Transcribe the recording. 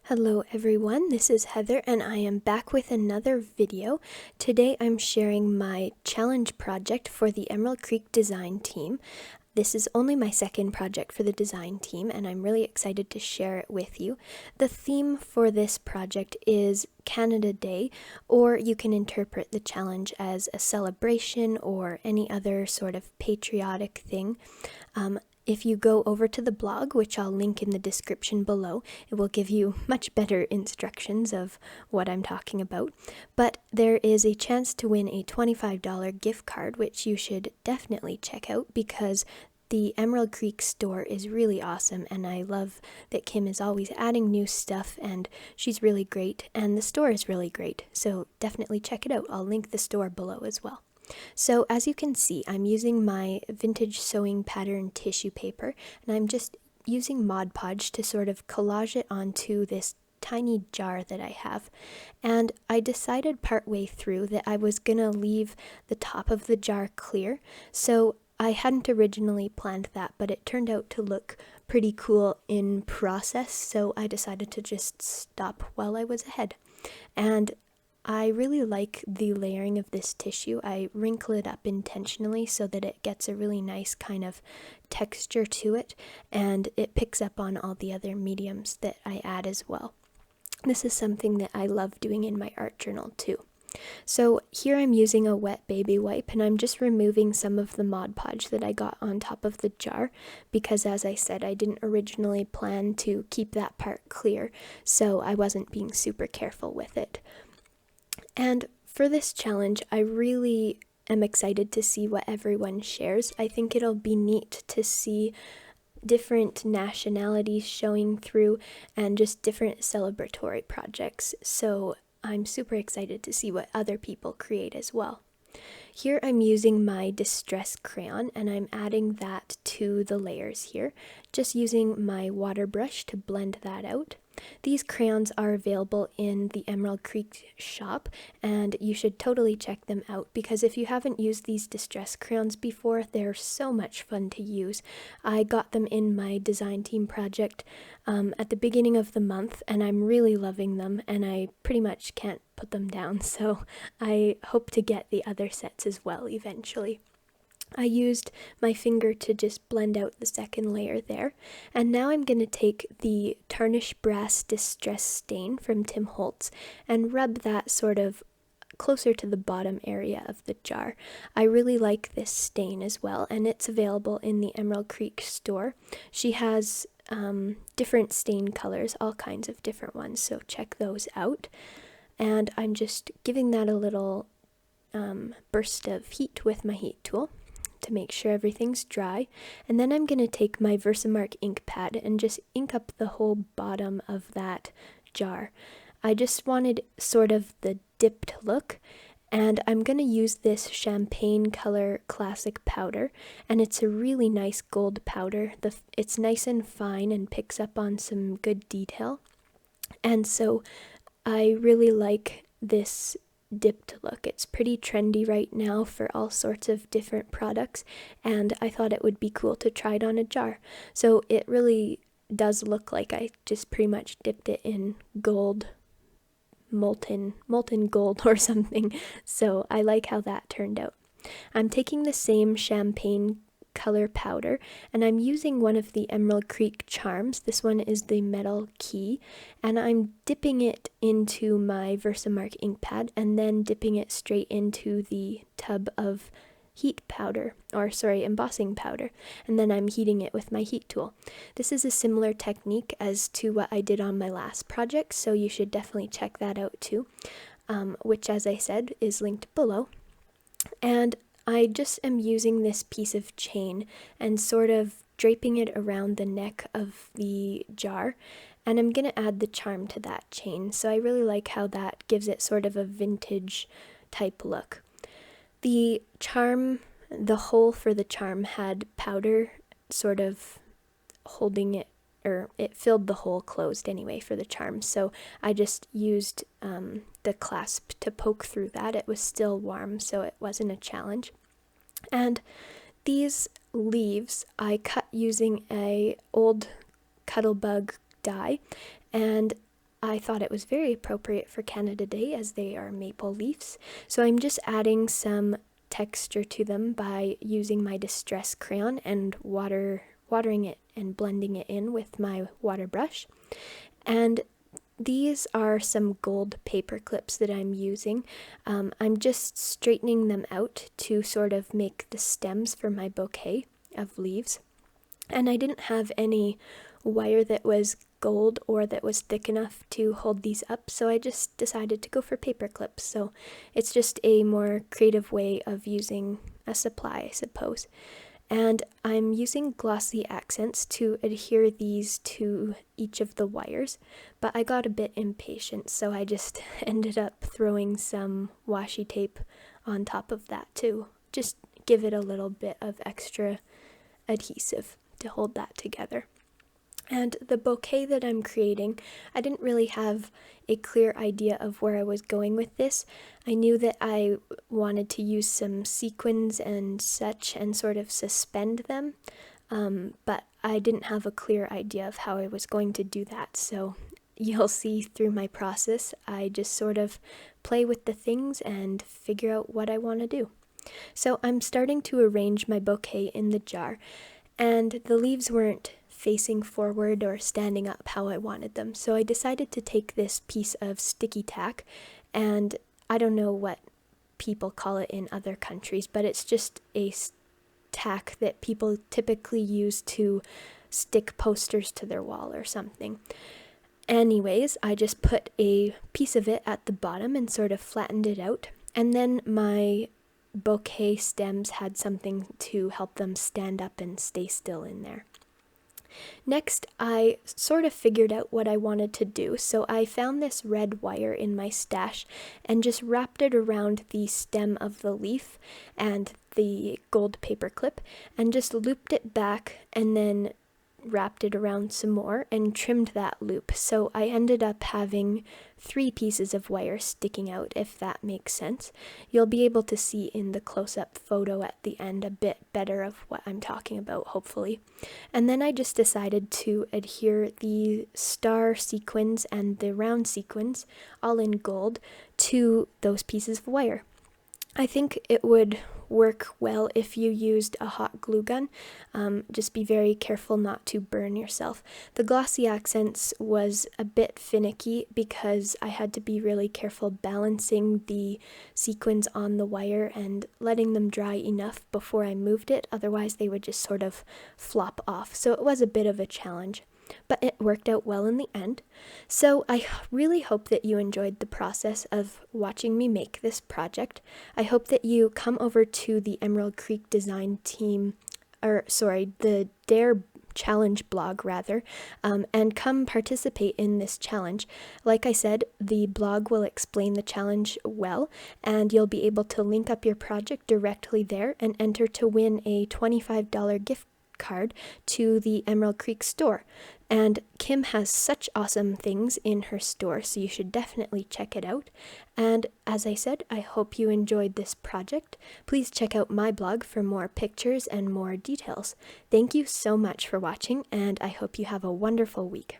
Hello everyone, this is Heather and I am back with another video. Today I'm sharing my challenge project for the Emerald Creek design team. This is only my second project for the design team and I'm really excited to share it with you. The theme for this project is Canada Day, or you can interpret the challenge as a celebration or any other sort of patriotic thing. If you go over to the blog, which I'll link in the description below, it will give you much better instructions of what I'm talking about. But there is a chance to win a $25 gift card, which you should definitely check out because the Emerald Creek store is really awesome and I love that Kim is always adding new stuff and she's really great and the store is really great. So definitely check it out. I'll link the store below as well. So as you can see, I'm using my vintage sewing pattern tissue paper and I'm just using Mod Podge to sort of collage it onto this tiny jar that I have. And I decided partway through that I was gonna leave the top of the jar clear. So I hadn't originally planned that, but it turned out to look pretty cool in process, so I decided to just stop while I was ahead. And I really like the layering of this tissue. I wrinkle it up intentionally so that it gets a really nice kind of texture to it, and it picks up on all the other mediums that I add as well. This is something that I love doing in my art journal too. So here I'm using a wet baby wipe and I'm just removing some of the Mod Podge that I got on top of the jar because, as I said, I didn't originally plan to keep that part clear, so I wasn't being super careful with it. And for this challenge, I really am excited to see what everyone shares. I think it'll be neat to see different nationalities showing through and just different celebratory projects. So I'm super excited to see what other people create as well. Here I'm using my distress crayon and I'm adding that to the layers here, just using my water brush to blend that out. These crayons are available in the Emerald Creek shop and you should totally check them out because if you haven't used these distress crayons before, they're so much fun to use. I got them in my design team project at the beginning of the month and I'm really loving them and I pretty much can't put them down, so I hope to get the other sets as well eventually. I used my finger to just blend out the second layer there, and now I'm going to take the Tarnish Brass Distress Stain from Tim Holtz and rub that sort of closer to the bottom area of the jar. I really like this stain as well, and it's available in the Emerald Creek store. She has different stain colors, all kinds of different ones, so check those out. And I'm just giving that a little burst of heat with my heat tool to make sure everything's dry, and then I'm going to take my Versamark ink pad and just ink up the whole bottom of that jar. I just wanted sort of the dipped look, and I'm going to use this Champagne Color Classic powder, and it's a really nice gold powder. It's nice and fine and picks up on some good detail, and so I really like this dipped look. It's pretty trendy right now for all sorts of different products, and I thought it would be cool to try it on a jar. So it really does look like I just pretty much dipped it in gold, molten gold or something. So I like how that turned out. I'm taking the same Champagne Color powder and I'm using one of the Emerald Creek charms. This one is the metal key, and I'm dipping it into my Versamark ink pad and then dipping it straight into the tub of embossing powder, and then I'm heating it with my heat tool. This is a similar technique as to what I did on my last project, so you should definitely check that out too, which, as I said, is linked below. And I just am using this piece of chain and sort of draping it around the neck of the jar, and I'm going to add the charm to that chain. So I really like how that gives it sort of a vintage type look. The hole for the charm had powder sort of holding it, or it filled the hole closed anyway for the charm, so I just used the clasp to poke through that. It was still warm, so it wasn't a challenge. And these leaves I cut using a old Cuttlebug die, and I thought it was very appropriate for Canada Day as they are maple leaves. So I'm just adding some texture to them by using my distress crayon and watering it and blending it in with my water brush. And these are some gold paper clips that I'm using. I'm just straightening them out to sort of make the stems for my bouquet of leaves. And I didn't have any wire that was gold or that was thick enough to hold these up, so I just decided to go for paper clips. So it's just a more creative way of using a supply, I suppose. And I'm using glossy accents to adhere these to each of the wires, but I got a bit impatient, so I just ended up throwing some washi tape on top of that too. Just give it a little bit of extra adhesive to hold that together. And the bouquet that I'm creating, I didn't really have a clear idea of where I was going with this. I knew that I wanted to use some sequins and such and sort of suspend them, but I didn't have a clear idea of how I was going to do that. So you'll see through my process, I just sort of play with the things and figure out what I want to do. So I'm starting to arrange my bouquet in the jar, and the leaves weren't facing forward or standing up how I wanted them. So I decided to take this piece of sticky tack, and I don't know what people call it in other countries, but it's just a tack that people typically use to stick posters to their wall or something. Anyways, I just put a piece of it at the bottom and sort of flattened it out, and then my bouquet stems had something to help them stand up and stay still in there. Next, I sort of figured out what I wanted to do, so I found this red wire in my stash and just wrapped it around the stem of the leaf and the gold paper clip and just looped it back and then wrapped it around some more and trimmed that loop. So I ended up having 3 pieces of wire sticking out, if that makes sense. You'll be able to see in the close-up photo at the end a bit better of what I'm talking about, hopefully. And then I just decided to adhere the star sequins and the round sequins, all in gold, to those pieces of wire. I think it would work well if you used a hot glue gun. Just be very careful not to burn yourself. The glossy accents was a bit finicky because I had to be really careful balancing the sequins on the wire and letting them dry enough before I moved it, otherwise they would just sort of flop off. So it was a bit of a challenge, but it worked out well in the end. So I really hope that you enjoyed the process of watching me make this project. I hope that you come over to the Emerald Creek Design Team, the Dare Challenge blog rather, and come participate in this challenge. Like I said, the blog will explain the challenge well, and you'll be able to link up your project directly there and enter to win a $25 gift card to the Emerald Creek store. And Kim has such awesome things in her store, so you should definitely check it out. And as I said, I hope you enjoyed this project. Please check out my blog for more pictures and more details. Thank you so much for watching, and I hope you have a wonderful week.